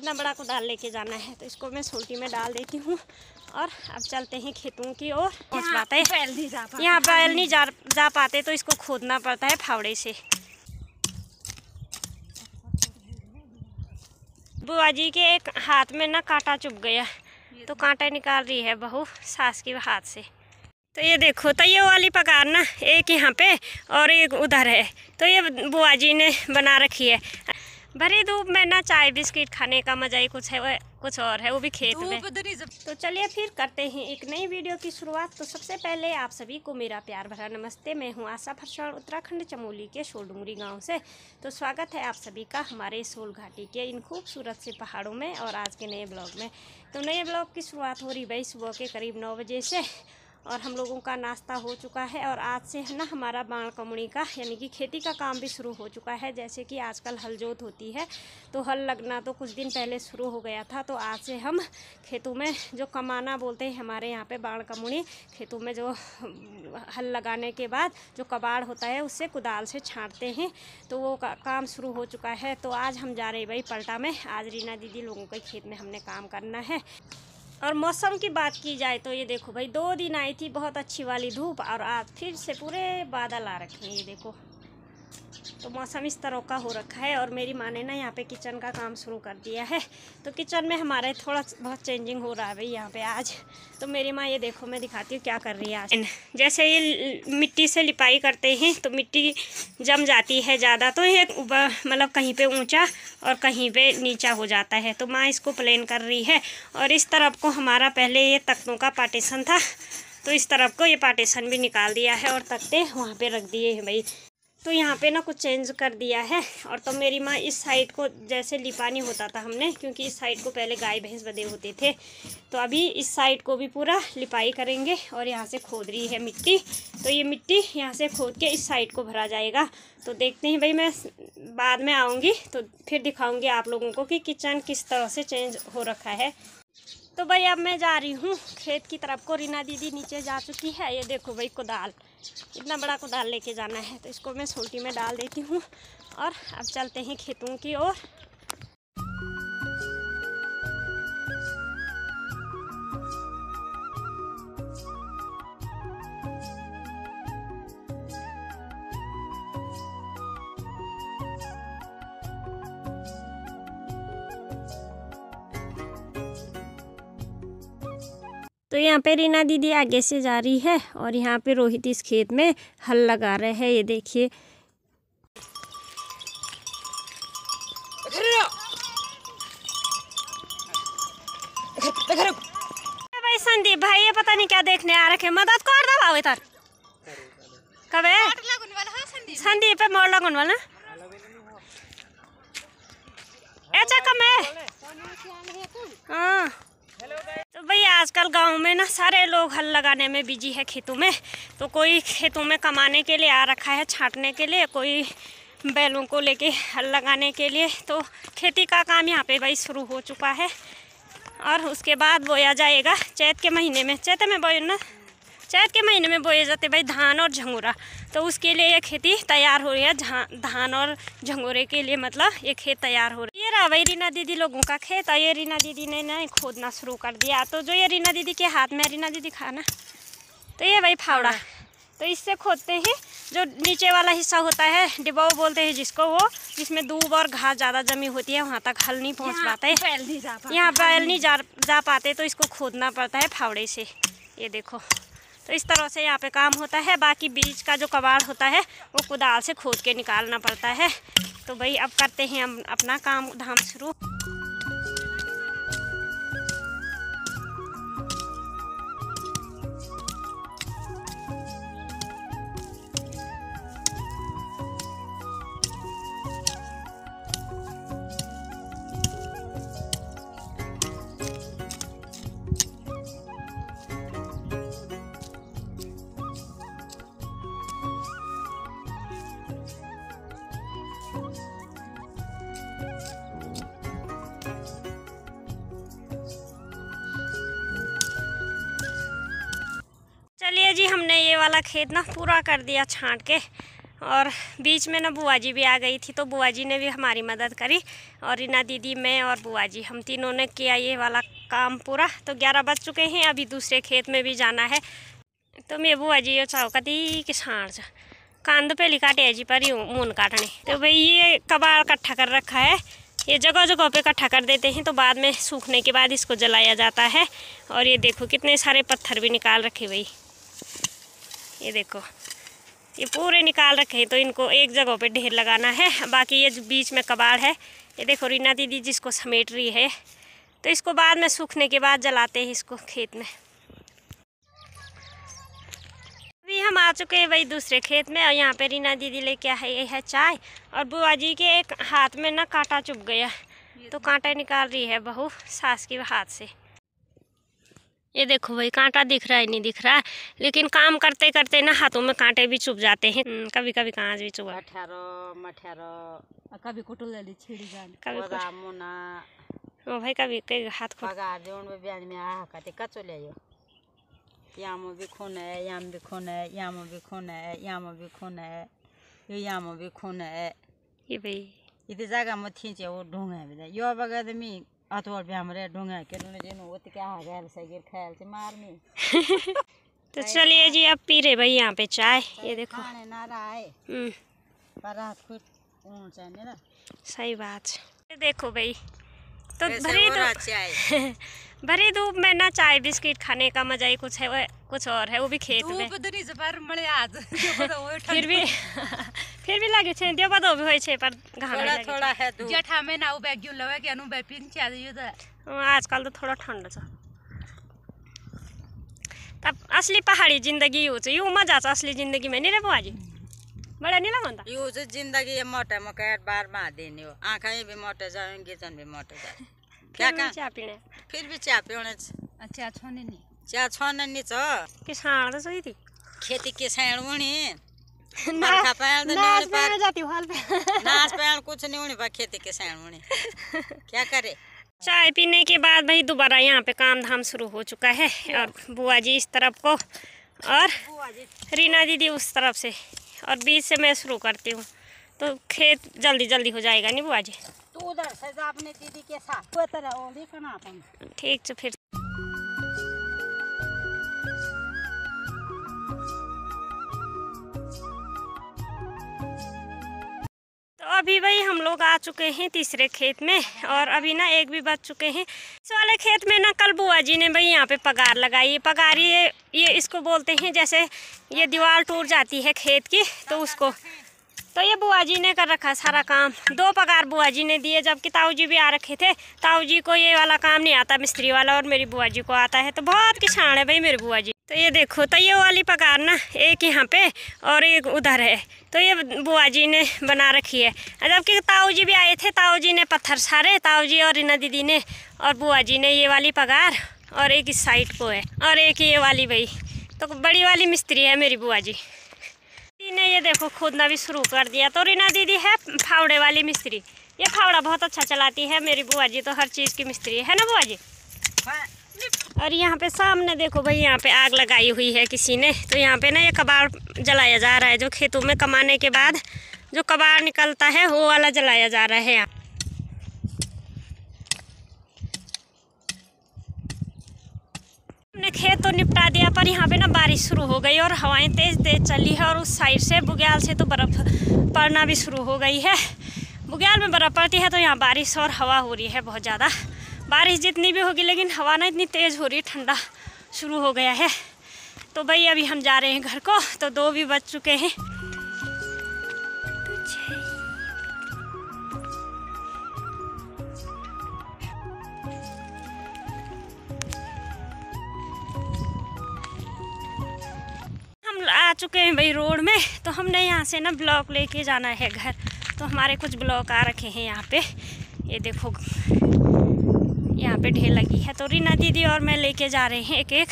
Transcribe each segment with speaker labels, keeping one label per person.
Speaker 1: इतना बड़ा कुदाल लेके जाना है, तो इसको मैं सोल्टी में डाल देती हूँ और अब चलते हैं खेतों की ओर। पहुँच पाते हैं, यहाँ बैल नहीं जा पाते तो इसको खोदना पड़ता है फावड़े से। बुआ जी के एक हाथ में ना कांटा चुभ गया, तो कांटा निकाल रही है बहू सास के हाथ से। तो ये देखो, तो ये वाली पगार ना एक यहाँ पे और एक उधर है, तो ये बुआ जी ने बना रखी है। भरी धूप में ना चाय बिस्किट खाने का मजा ही कुछ है, कुछ और है, वो भी खेत में। तो चलिए फिर करते हैं एक नई वीडियो की शुरुआत। तो सबसे पहले आप सभी को मेरा प्यार भरा नमस्ते। मैं हूँ आशा फरसाण, उत्तराखंड चमोली के शोलडुंगरी गांव से। तो स्वागत है आप सभी का हमारे सोल घाटी के इन खूबसूरत से पहाड़ों में और आज के नए ब्लॉग में। तो नए ब्लॉग की शुरुआत हो रही भाई सुबह के करीब 9 बजे से, और हम लोगों का नाश्ता हो चुका है। और आज से है ना हमारा बाण कमुड़ी का यानी कि खेती का काम भी शुरू हो चुका है। जैसे कि आजकल हल जोत होती है, तो हल लगना तो कुछ दिन पहले शुरू हो गया था। तो आज से हम खेतों में जो कमाना बोलते हैं हमारे यहाँ पे बाण कमुड़ी, खेतों में जो हल लगाने के बाद जो कबाड़ होता है उससे कुदाल से छांटते हैं, तो वो काम शुरू हो चुका है। तो आज हम जा रहे हैं भाई पलटा में। आज रीना दीदी लोगों के खेत में हमने काम करना है। और मौसम की बात की जाए तो ये देखो भाई, 2 दिन आई थी बहुत अच्छी वाली धूप, और आज फिर से पूरे बादल आ रखे हैं। ये देखो, तो मौसम इस तरह का हो रखा है। और मेरी माँ ने ना यहाँ पे किचन का काम शुरू कर दिया है। तो किचन में हमारे थोड़ा बहुत चेंजिंग हो रहा है भाई यहाँ पे आज। तो मेरी माँ ये देखो, मैं दिखाती हूँ क्या कर रही है आज। जैसे ये मिट्टी से लिपाई करते हैं तो मिट्टी जम जाती है ज़्यादा, तो ये मतलब कहीं पे ऊंचा और कहीं पे नीचा हो जाता है। तो माँ इसको प्लेन कर रही है। और इस तरफ को हमारा पहले ये तख्तों का पार्टीशन था, तो इस तरफ को ये पार्टीशन भी निकाल दिया है और तख्ते वहाँ पे रख दिए हैं भाई। तो यहाँ पे ना कुछ चेंज कर दिया है। और तो मेरी माँ इस साइड को जैसे लिपानी होता था हमने, क्योंकि इस साइड को पहले गाय भैंस बंधे होते थे, तो अभी इस साइड को भी पूरा लिपाई करेंगे। और यहाँ से खोद रही है मिट्टी, तो ये मिट्टी यहाँ से खोद के इस साइड को भरा जाएगा। तो देखते हैं भाई, मैं बाद में आऊँगी तो फिर दिखाऊँगी आप लोगों को कि किचन किस तरह से चेंज हो रखा है। तो भाई अब मैं जा रही हूँ खेत की तरफ को। रीना दीदी नीचे जा चुकी है। ये देखो भाई कुदाल, इतना बड़ा कुदाल लेके जाना है, तो इसको मैं सोल्टी में डाल देती हूँ और अब चलते हैं खेतों की ओर। तो यहाँ पे रीना दीदी आगे से जा रही है और यहाँ पे रोहित इस खेत में हल लगा रहे हैं। ये देखिए, भाई संदीप भाई ये पता नहीं क्या देखने आ रखे, मदद कर दो भाव इधर कबे संदीप पे मोड़ लगन वाला ऐसा कम है। हाँ, तो भैया आजकल गांव में ना सारे लोग हल लगाने में बिजी है खेतों में। तो कोई खेतों में कमाने के लिए आ रखा है, छांटने के लिए, कोई बैलों को लेके हल लगाने के लिए। तो खेती का काम यहाँ पे भाई शुरू हो चुका है। और उसके बाद बोया जाएगा चैत के महीने में। चैत के महीने में बोए जाते भाई धान और झंगोरा। तो उसके लिए ये खेती तैयार हो रही है, धान और झंगोरे के लिए, मतलब ये खेत तैयार हो रही है। ये रहा भाई रीना दीदी लोगों का खेत, और ये रीना दीदी ने ना खोदना शुरू कर दिया। तो जो ये रीना दीदी के हाथ में, रीना दीदी खाना, तो ये भाई फावड़ा, तो इससे खोदते हैं। जो नीचे वाला हिस्सा होता है डिबाऊ बोलते हैं जिसको, वो जिसमें दूब और घास ज़्यादा जमी होती है, वहाँ तक हल नहीं पहुँच पाता है, यहाँ बैल नहीं जा पाते, तो इसको खोदना पड़ता है फावड़े से। ये देखो, तो इस तरह से यहाँ पे काम होता है। बाकी बीज का जो कबाड़ होता है वो कुदाल से खोद के निकालना पड़ता है। तो भाई अब करते हैं हम अपना काम धाम शुरू। चलिए जी, हमने ये वाला खेत ना पूरा कर दिया छांट के, और बीच में ना बुआ जी भी आ गई थी, तो बुआ जी ने भी हमारी मदद करी और रीना दीदी, मैं और बुआ जी, हम तीनों ने किया ये वाला काम पूरा। तो 11 बज चुके हैं, अभी दूसरे खेत में भी जाना है। तो मैं बुआ जी ये चाहो कती किसान कांद पहली काटे जी पर मून काटने। तो भाई ये कबाड़ इकट्ठा कर रखा है, ये जगह जगह पे इकट्ठा कर देते हैं, तो बाद में सूखने के बाद इसको जलाया जाता है। और ये देखो कितने सारे पत्थर भी निकाल रखे भाई, ये देखो ये पूरे निकाल रखे हैं। तो इनको एक जगह पे ढेर लगाना है। बाकी ये जो बीच में कबाड़ है, ये देखो रीना दीदी जिसको समेट रही है। तो इसको बाद में सूखने के बाद जलाते हैं इसको खेत में। अभी हम आ चुके हैं वही दूसरे खेत में, और यहाँ पे रीना दीदी लेके आई है चाय, और बुआ जी के एक हाथ में ना कांटा चुभ गया, तो कांटा निकाल रही है बहू सास के हाथ से। ये देखो भाई कांटा दिख रहा है नहीं दिख रहा है, लेकिन काम करते करते ना हाथों में कांटे भी चुभ जाते हैं। कभी कभी कांच भी चुभा,
Speaker 2: कभी कुटुल छिड़ी जान,
Speaker 1: कभी
Speaker 2: मुना
Speaker 1: ओ भाई कभी कई हाथ को
Speaker 2: पगार जोन में ब्याज में आ कते कचो ले यो, यामो भी खून है, याम भी खून है, यामो भी खून है, यामो भी खून है, यो यामो भी खून है।
Speaker 1: ये भाई
Speaker 2: इतनी जगह में थींचे वो ढूंढे भी यो बगैर में अतोड़ भी हमारे ढूंढे के लोग जिन्हों वो तो क्या आ गया से गिर ख्याल से मार में।
Speaker 1: तो चलिए जी अब पी रहे भाई यहाँ पे चाय। ये देखो
Speaker 2: खाने ना रहा है पर रात को ऊन चाहिए ना,
Speaker 1: सही बात। ये देखो भाई तो भरी धूप में ना चाय बिस्किट खाने का मजा ही कुछ है, वो कुछ और है, वो भी खेत में। फिर भी लगे छे देबा दो भी होय छे पर घाम लगे
Speaker 2: थोड़ा है
Speaker 3: जेठा में ना बैग क्यों लवे के अनु बैग पिन चा दियो तो
Speaker 1: आजकल तो थोड़ा ठंड छ। तब असली पहाड़ी जिंदगी हो छ, यो मजा छ असली जिंदगी में नहीं रे बुआ जी, बड़ा नहीं लगता
Speaker 2: यो जो जिंदगी ये मोटे मकान बार मा देने हो, आंखें भी मोटे जाएंगे, जन भी मोटे जाए। क्या का
Speaker 1: चाय पीने,
Speaker 2: फिर भी चाय पीने
Speaker 3: अच्छा छोने नहीं
Speaker 2: चाय छोने नहीं छ।
Speaker 1: किसान तो सही थी
Speaker 2: खेती किसान उनी
Speaker 1: नाच
Speaker 2: पर
Speaker 1: जाती हाल पे
Speaker 2: नाच पैन कुछ नहीं होने पर खेती किसान उनी क्या करे।
Speaker 1: चाय पीने के बाद भाई दोबारा यहाँ पे काम धाम शुरू हो चुका है, और बुआ जी इस तरफ को और रीना दीदी उस तरफ से, और बीच से मैं शुरू करती हूँ, तो खेत जल्दी जल्दी हो जाएगा नहीं बुआ जी।
Speaker 2: तू उधर से जा अपने दीदी के साथ वो तरह ओली करना तुम
Speaker 1: ठीक तो फिर तो अभी भाई हम लोग आ चुके हैं तीसरे खेत में, और अभी ना 1 भी बज चुके हैं। इस वाले खेत में ना कल बुआ जी ने भाई यहाँ पे पगार लगाई है। पगार ये इसको बोलते हैं, जैसे ये दीवार टूट जाती है खेत की, तो उसको, तो ये बुआ जी ने कर रखा सारा काम। 2 पगार बुआ जी ने दिए, जबकि ताऊ जी भी आ रखे थे। ताऊ जी को ये वाला काम नहीं आता मिस्त्री वाला, और मेरी बुआ जी को आता है, तो बहुत किसान है भाई मेरी बुआ जी। तो ये देखो तो ये वाली पगार ना एक यहाँ पे और एक उधर है, तो ये बुआ जी ने बना रखी है। जबकि ताऊ जी भी आए थे, ताऊ जी ने पत्थर सारे, ताऊ जी और रीना दीदी ने, और बुआ जी ने ये वाली पगार, और एक इस साइड को है, और एक ये वाली भाई। तो बड़ी वाली मिस्त्री है मेरी बुआ जी ने। ये देखो खोदना भी शुरू कर दिया। तो रीना दीदी है फावड़े वाली मिस्त्री, ये फावड़ा बहुत अच्छा चलाती है मेरी बुआ जी, तो हर चीज़ की मिस्त्री है ना बुआ जी। और यहाँ पे सामने देखो भाई, यहाँ पे आग लगाई हुई है किसी ने, तो यहाँ पे ना ये कबाड़ जलाया जा रहा है, जो खेतों में कमाने के बाद जो कबाड़ निकलता है वो वाला जलाया जा रहा है। यहाँ हमने खेत तो निपटा दिया, पर यहाँ पे ना बारिश शुरू हो गई और हवाएं तेज तेज चली है, और उस साइड से बुग्याल से तो बर्फ़ पड़ना भी शुरू हो गई है। बुग्याल में बर्फ़ पड़ती है, तो यहाँ बारिश और हवा हो रही है बहुत ज़्यादा। बारिश जितनी भी होगी, लेकिन हवा ना इतनी तेज़ हो रही है, ठंडा शुरू हो गया है। तो भाई अभी हम जा रहे हैं घर को, तो 2 भी बज चुके हैं। हम आ चुके हैं भाई रोड में, तो हमने यहाँ से ना ब्लॉक लेके जाना है घर। तो हमारे कुछ ब्लॉक आ रखे हैं यहाँ पे, ये देखो यहाँ पे ढेर लगी है। तो रीना दीदी और मैं लेके जा रहे हैं 1-1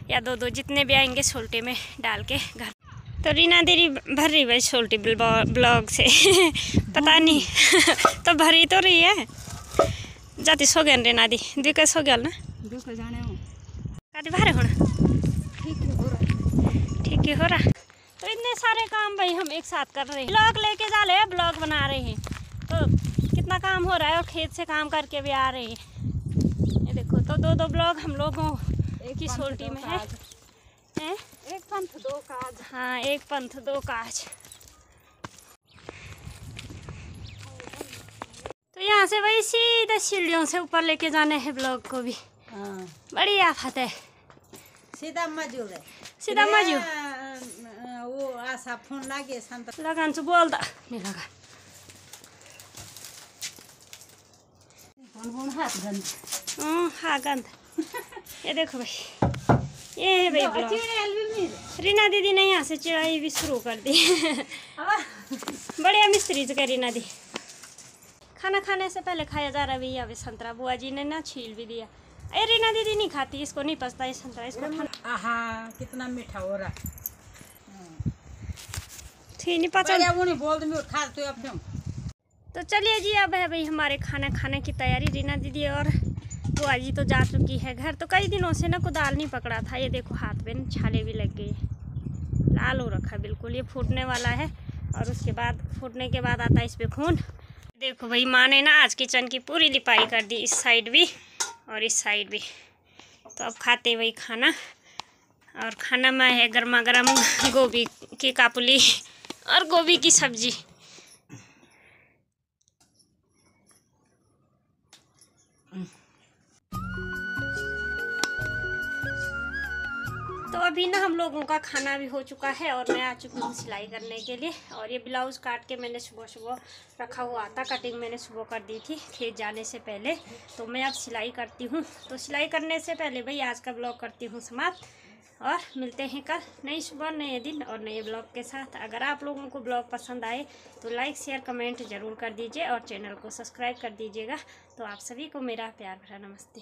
Speaker 1: या 2-2 जितने भी आएंगे छोल्टे में डाल के घर। तो रीना दीदी भर रही भाई छोल्टी ब्लॉक से पता नहीं तो भरी तो रही है जाती सो गया रीना दी दी कैसे हो गया ना
Speaker 2: जाने
Speaker 1: काटी बाहर होना ठीक ही हो रहा। तो इतने सारे काम भाई हम एक साथ कर रहे हैं। ब्लॉग लेके जा रहे हैं, ब्लॉग बना रहे हैं, तो कितना काम हो रहा है और खेत से काम करके भी आ रहे हैं। ये देखो, तो दो ब्लॉग हम लोगों की सोल्टी में है।
Speaker 2: एक पंथ दो काज।
Speaker 1: हाँ, एक पंथ दो काज। तो यहाँ से वही सीधे सीढ़ियों से ऊपर लेके जाने हैं ब्लॉग को भी।
Speaker 2: हाँ,
Speaker 1: बड़ी आफत है।
Speaker 2: सीधा मजूर है,
Speaker 1: सीधा मजूर।
Speaker 2: वो आशा फोन लागे संत
Speaker 1: लगान से बोलता नहीं लगा।
Speaker 2: हाथ गंद।
Speaker 1: हाँ, गंद। ये देखो भाई, ये है भाई ब्लॉग। रीना दीदी ने यहाँ से चिड़ाई भी शुरू कर दी। बढ़िया मिस्त्री से रीना दी। खाना खाने से पहले खाया जा रहा है भैया अभी संतरा। बुआ जी ने ना छील भी दिया। अरे रीना दीदी नहीं खाती, इसको नहीं पसता ये संतरा, इसको
Speaker 2: आहा कितना मीठा हो रहा
Speaker 1: थी नहीं पसंद।
Speaker 2: वो नहीं बोल दूँ खा तो अपने।
Speaker 1: तो चलिए जी, अब है भाई हमारे खाना खाने की तैयारी। रीना दीदी और बुआ जी तो जा चुकी है घर। तो कई दिनों से ना कुदाल नहीं पकड़ा था। ये देखो हाथ पे छाले भी लग गई, लाल हो रखा बिल्कुल। ये फूटने वाला है और उसके बाद फूटने के बाद आता है इस पे खून। देखो भाई, माँ ने ना आज किचन की पूरी लिपाई कर दी, इस साइड भी और इस साइड भी। तो अब खाते वही खाना, और खाना में है गर्मा गर्म गोभी की कापुली और गोभी की सब्जी। तो अभी ना हम लोगों का खाना भी हो चुका है और मैं आ चुकी हूँ सिलाई करने के लिए। और ये ब्लाउज़ काट के मैंने सुबह रखा हुआ था, कटिंग मैंने सुबह कर दी थी खेत जाने से पहले। तो मैं अब सिलाई करती हूँ। तो सिलाई करने से पहले भाई आज का ब्लॉग करती हूँ समाप्त, और मिलते हैं कल नई सुबह, नए दिन और नए ब्लॉग के साथ। अगर आप लोगों को ब्लॉग पसंद आए तो लाइक शेयर कमेंट ज़रूर कर दीजिए और चैनल को सब्सक्राइब कर दीजिएगा। तो आप सभी को मेरा प्यार भरा नमस्ते।